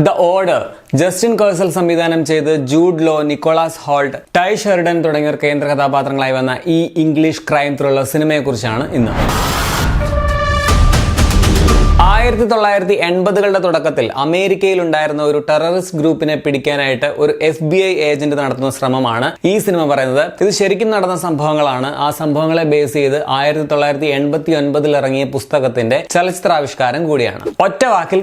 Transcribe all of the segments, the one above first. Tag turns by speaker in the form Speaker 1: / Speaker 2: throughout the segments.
Speaker 1: The order Justin Kurzel സംവിധാനം ചെയ്ത് Jude Law, Nicholas Hoult, Tye Sheridan തുടങ്ങിയവർ കേന്ദ്ര കഥാപാത്രങ്ങളായി വന്ന ഈ ഇംഗ്ലീഷ് ക്രൈം ത്രില്ലർ സിനിമയെക്കുറിച്ചാണ് ഇന്ന്. 1980കളുടെ തുടക്കത്തിൽ അമേരിക്കയിൽ ഉണ്ടായിരുന്ന ഒരു ടെററിസ്റ്റ് ഗ്രൂപ്പിനെ പിടിക്കാനായിട്ട് ഒരു FBI ഏജന്റ് നടത്തുന്ന ശ്രമമാണ് ഈ സിനിമ പറയുന്നത്. ഇത് ശരിക്കും നടന്ന സംഭവങ്ങളാണ്. ആ സംഭവങ്ങളെ ബേസ് ചെയ്ത് 1989 ഇറങ്ങിയ പുസ്തകത്തിന്റെ ചലച്ചിത്രാവിഷ്കാരം കൂടിയാണ്. ഒറ്റ വാക്കിൽ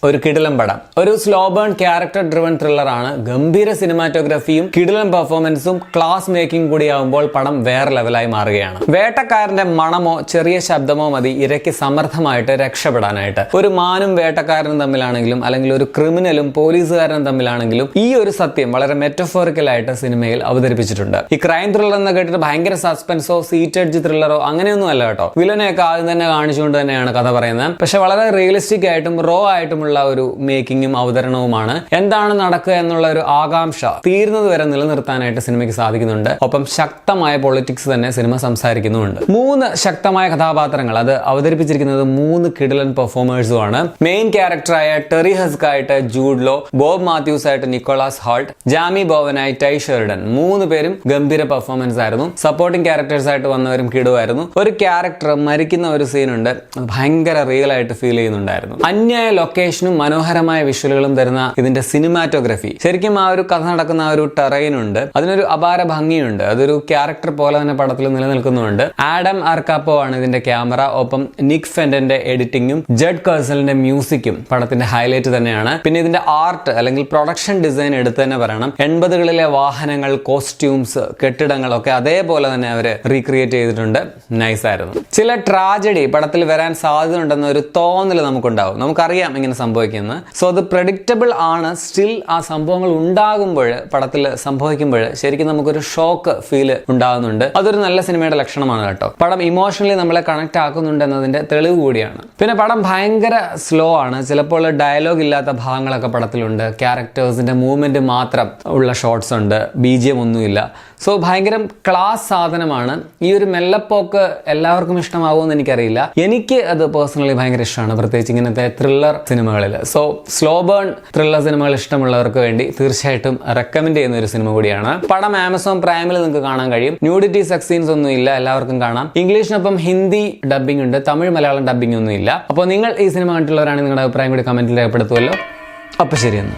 Speaker 1: ഒരു കിടിലം പടം. ഒരു സ്ലോ ബേൺ ക്യാരക്ടർ ഡ്രിവൺ ത്രില്ലറാണ്. ഗംഭീര സിനിമാറ്റോഗ്രഫിയും കിടിലം പെർഫോമൻസും ക്ലാസ് മേക്കിംഗ് കൂടിയാവുമ്പോൾ പടം വേറെ ലെവലായി മാറുകയാണ്. വേട്ടക്കാരന്റെ മണമോ ചെറിയ ശബ്ദമോ മതി ഇരയ്ക്ക് സമർത്ഥമായിട്ട് രക്ഷപ്പെടാനായിട്ട്. ഒരു മാനും വേട്ടക്കാരനും തമ്മിലാണെങ്കിലും അല്ലെങ്കിൽ ഒരു ക്രിമിനലും പോലീസുകാരനും തമ്മിലാണെങ്കിലും ഈ ഒരു സത്യം വളരെ മെറ്റഫോറിക്കലായിട്ട് സിനിമയിൽ അവതരിപ്പിച്ചിട്ടുണ്ട്. ഈ ക്രൈം ത്രില്ലർ എന്ന് കേട്ടിട്ട് ഭയങ്കര സസ്പെൻസോ സീറ്റഡ്ജ് ത്രില്ലറോ അങ്ങനെയൊന്നും അല്ല കേട്ടോ. വില്ലനെയൊക്കെ ആദ്യം തന്നെ കാണിച്ചുകൊണ്ട് തന്നെയാണ് കഥ പറയുന്നത്. പക്ഷെ വളരെ റിയലിസ്റ്റിക് ആയിട്ടും റോ ആയിട്ടും ഒരു മേക്കിങ്ങും അവതരണവുമാണ്. എന്താണ് നടക്കുക എന്നുള്ള ഒരു ആകാംക്ഷ തീരുന്നത് വരെ നിലനിർത്താനായിട്ട് സിനിമയ്ക്ക് സാധിക്കുന്നുണ്ട്. ഒപ്പം ശക്തമായ പൊളിറ്റിക്സ് തന്നെ സിനിമ സംസാരിക്കുന്നുമുണ്ട്. 3 ശക്തമായ കഥാപാത്രങ്ങൾ അത് അവതരിപ്പിച്ചിരിക്കുന്നത് 3 കിടിലൻ പെർഫോമേഴ്സുമാണ്. മെയിൻ ക്യാരക്ടറായ ടെറി ഹസ്ക് ആയിട്ട് ജൂഡ് ലോ, ബോബ് മാത്യൂസ് ആയിട്ട് നിക്കോളാസ് ഹോൾട്ട്, ജാമി ബോവനായി ടൈ ഷെറിഡൻ. 3 പേരും ഗംഭീര പെർഫോമൻസ് ആയിരുന്നു. സപ്പോർട്ടിംഗ് ക്യാരക്ടേഴ്സ് ആയിട്ട് വന്നവരും കിടുവായിരുന്നു. ഒരു ക്യാരക്ടർ മരിക്കുന്ന ഒരു സീനുണ്ട്, ഭയങ്കര റിയൽ ആയിട്ട് ഫീൽ ചെയ്യുന്നുണ്ടായിരുന്നു. അന്യായ ലൊക്കേഷൻ മനോഹരമായ വിഷ്വലുകളും തരുന്ന ഇതിന്റെ സിനിമാറ്റോഗ്രഫി, ശരിക്കും ആ ഒരു കഥ നടക്കുന്ന ആ ഒരു ടെറൈൻ ഉണ്ട്, അതിനൊരു അപാര ഭംഗിയുണ്ട്. അതൊരു ക്യാരക്ടർ പോലെ തന്നെ പടത്തിൽ നിലനിൽക്കുന്നുണ്ട്. ആഡം ആർക്കാപ്പോ ആണ് ഇതിന്റെ ക്യാമറ. ഒപ്പം നിക് ഫെന്റന്റെ എഡിറ്റിംഗും ജഡ് കേഴ്സലിന്റെ മ്യൂസിക്കും പടത്തിന്റെ ഹൈലൈറ്റ് തന്നെയാണ്. പിന്നെ ഇതിന്റെ ആർട്ട് അല്ലെങ്കിൽ പ്രൊഡക്ഷൻ ഡിസൈൻ എടുത്ത് തന്നെ പറയണം. 80കളിലെ വാഹനങ്ങൾ, കോസ്റ്റ്യൂംസ്, കെട്ടിടങ്ങളൊക്കെ അതേപോലെ തന്നെ അവര് റീക്രിയേറ്റ് ചെയ്തിട്ടുണ്ട്. നൈസ് ആയിരുന്നു. ചില ട്രാജഡി പടത്തിൽ വരാൻ സാധ്യത ഉണ്ടെന്ന ഒരു തോന്നൽ നമുക്കുണ്ടാവും. നമുക്കറിയാം ഇങ്ങനെ സംഭവിക്കുന്നത്. സോ അത് പ്രെഡിക്റ്റബിൾ ആണ്. സ്റ്റിൽ ആ സംഭവങ്ങൾ ഉണ്ടാകുമ്പോൾ, പടത്തിൽ സംഭവിക്കുമ്പോൾ ശരിക്കും നമുക്കൊരു ഷോക്ക് ഫീൽ ഉണ്ടാകുന്നുണ്ട്. അതൊരു നല്ല സിനിമയുടെ ലക്ഷണമാണ് കേട്ടോ. പടം ഇമോഷണലി നമ്മളെ കണക്ട് ആക്കുന്നുണ്ട് എന്നതിന്റെ തെളിവ് കൂടിയാണ്. പിന്നെ പടം ഭയങ്കര സ്ലോ ആണ്. ചിലപ്പോൾ ഡയലോഗ് ഇല്ലാത്ത ഭാഗങ്ങളൊക്കെ പടത്തിലുണ്ട്. ക്യാരക്ടേഴ്സിന്റെ മൂവ്മെന്റ് മാത്രം ഉള്ള ഷോട്ട്സ് ഉണ്ട്. BGM ഒന്നുമില്ല. സോ ഭയങ്കര ക്ലാസ് സാധനമാണ്. ഈ ഒരു മെല്ലപ്പോക്ക് എല്ലാവർക്കും ഇഷ്ടമാവുമെന്ന് എനിക്കറിയില്ല. എനിക്ക് അത് പേഴ്സണലി ഭയങ്കര ഇഷ്ടമാണ്, പ്രത്യേകിച്ച് ഇങ്ങനത്തെ ത്രില്ലർ സിനിമകളിൽ. സോ സ്ലോ ബേൺ ത്രില്ലർ സിനിമകൾ ഇഷ്ടമുള്ളവർക്ക് വേണ്ടി തീർച്ചയായിട്ടും റെക്കമെൻഡ് ചെയ്യുന്ന ഒരു സിനിമ കൂടിയാണ്. പടം ആമസോൺ പ്രൈമിൽ നിങ്ങൾക്ക് കാണാൻ കഴിയും. ന്യൂഡിറ്റി സെക്സ് സീൻസ് ഒന്നും ഇല്ല, എല്ലാവർക്കും കാണാം. ഇംഗ്ലീഷിനൊപ്പം ഹിന്ദി ഡബ്ബിംഗ് ഉണ്ട്, തമിഴ് മലയാളം ഡബ്ബിംഗ് ഒന്നും ഇല്ല. അപ്പോൾ നിങ്ങൾ ഈ സിനിമ കണ്ടിട്ടുള്ളവരാണെങ്കിൽ നിങ്ങളുടെ അഭിപ്രായം കൂടി കമന്റിൽ രേഖപ്പെടുത്തുമല്ലോ. അപ്പോൾ ശരിയെന്ന്.